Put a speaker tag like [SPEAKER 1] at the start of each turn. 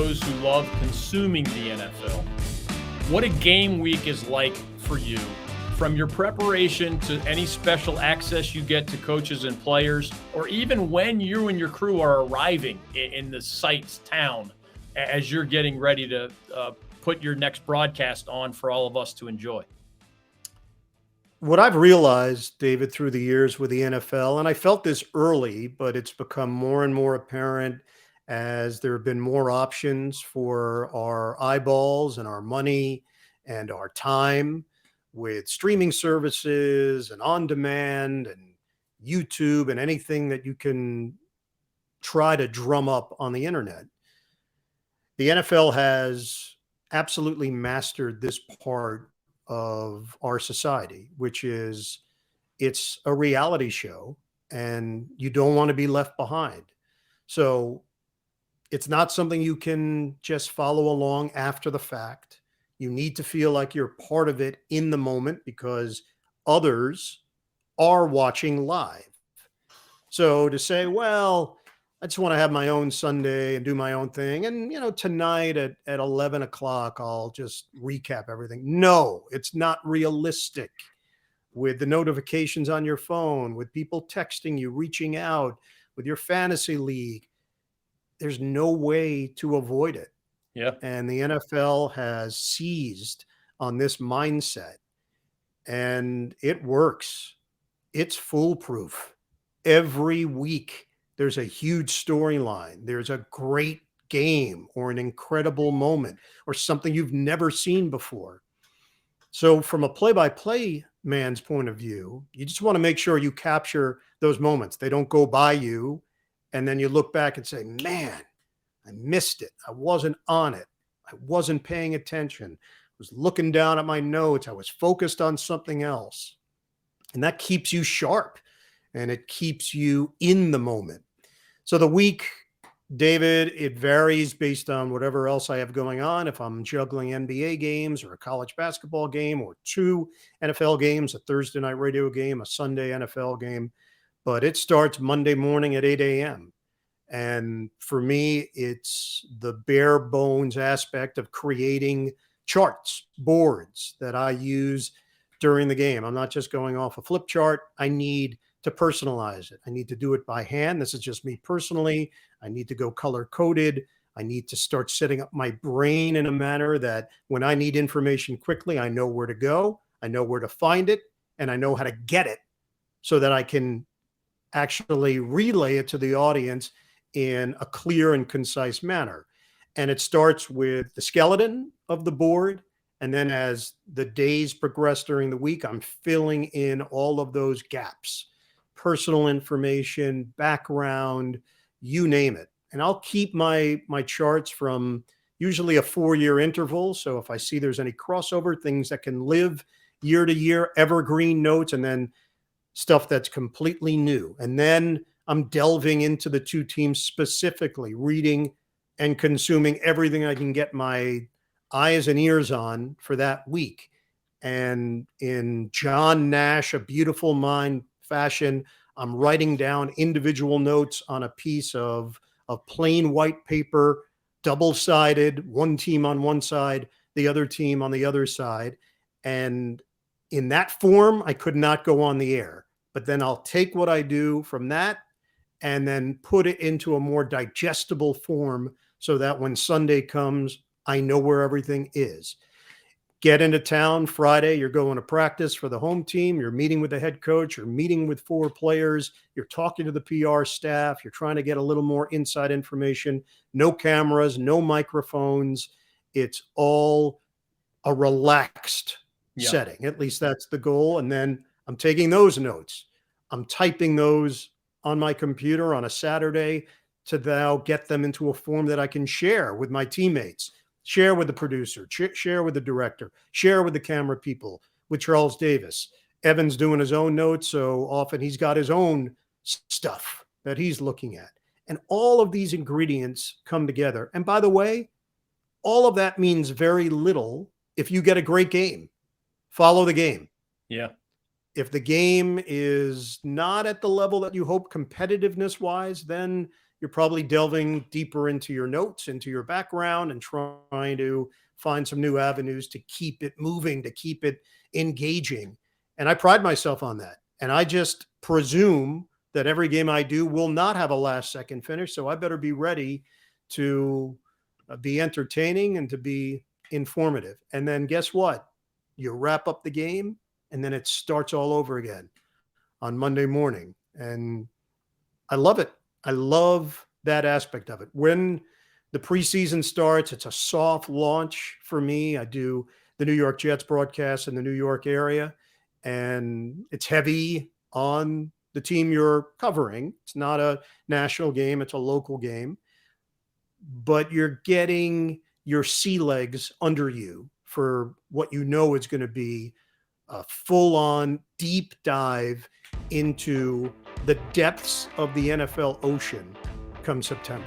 [SPEAKER 1] those who love consuming the NFL. What a game week is like for you. From your preparation to any special access you get to coaches and players, or even when you and your crew are arriving in the site's town as you're getting ready to put your next broadcast on for all of us to enjoy.
[SPEAKER 2] What I've realized, David, through the years with the NFL, and I felt this early, but it's become more and more apparent as there have been more options for our eyeballs and our money and our time with streaming services and on demand and YouTube and anything that you can try to drum up on the internet. The NFL has absolutely mastered this part of our society, which is it's a reality show and you don't want to be left behind. So it's not something you can just follow along after the fact. You need to feel like you're part of it in the moment because others are watching live. So to say, well, I just want to have my own Sunday and do my own thing. And, tonight at 11 o'clock, I'll just recap everything. No, it's not realistic with the notifications on your phone, with people texting you, reaching out, with your fantasy league. There's no way to avoid it.
[SPEAKER 1] Yeah.
[SPEAKER 2] And the NFL has seized on this mindset and it works. It's foolproof. Every week, there's a huge storyline. There's a great game or an incredible moment or something you've never seen before. So from a play-by-play man's point of view, you just want to make sure you capture those moments. They don't go by you. And then you look back and say, man, I missed it. I wasn't on it. I wasn't paying attention. I was looking down at my notes. I was focused on something else. And that keeps you sharp and it keeps you in the moment. So the week, David, it varies based on whatever else I have going on. If I'm juggling NBA games or a college basketball game or 2 NFL games, a Thursday night radio game, a Sunday NFL game, but it starts Monday morning at 8 a.m. And for me, it's the bare bones aspect of creating charts, boards that I use during the game. I'm not just going off a flip chart. I need to personalize it. I need to do it by hand. This is just me personally. I need to go color coded. I need to start setting up my brain in a manner that when I need information quickly, I know where to go, I know where to find it, and I know how to get it so that I can actually relay it to the audience in a clear and concise manner. And it starts with the skeleton of the board. And then as the days progress during the week, I'm filling in all of those gaps. Personal information, background, you name it. And I'll keep my charts from usually a 4-year interval. So if I see there's any crossover, things that can live year to year, evergreen notes, and then stuff that's completely new. And then I'm delving into the 2 teams specifically, reading and consuming everything I can get my eyes and ears on for that week. And in John Nash, A Beautiful Mind fashion, I'm writing down individual notes on a piece of plain white paper, double-sided, one team on one side, the other team on the other side. And in that form, I could not go on the air. But then I'll take what I do from that and then put it into a more digestible form so that when Sunday comes, I know where everything is. Get into town Friday, you're going to practice for the home team, you're meeting with the head coach, you're meeting with 4 players, you're talking to the PR staff, you're trying to get a little more inside information, no cameras, no microphones. It's all a relaxed setting. At least that's the goal. And then I'm taking those notes. I'm typing those on my computer on a Saturday to now get them into a form that I can share with my teammates. Share with the producer, share with the director, share with the camera people, with Charles Davis. Evan's doing his own notes, so often he's got his own stuff that he's looking at. And all of these ingredients come together. And by the way, all of that means very little if you get a great game. Follow the game.
[SPEAKER 1] Yeah.
[SPEAKER 2] If the game is not at the level that you hope competitiveness-wise, then you're probably delving deeper into your notes, into your background, and trying to find some new avenues to keep it moving, to keep it engaging. And I pride myself on that. And I just presume that every game I do will not have a last second finish. So I better be ready to be entertaining and to be informative. And then guess what? You wrap up the game and then it starts all over again on Monday morning. And I love it. I love that aspect of it. When the preseason starts, it's a soft launch for me. I do the New York Jets broadcast in the New York area, and it's heavy on the team you're covering. It's not a national game, it's a local game, but you're getting your sea legs under you for what you know is going to be a full-on deep dive into the depths of the NFL ocean come September.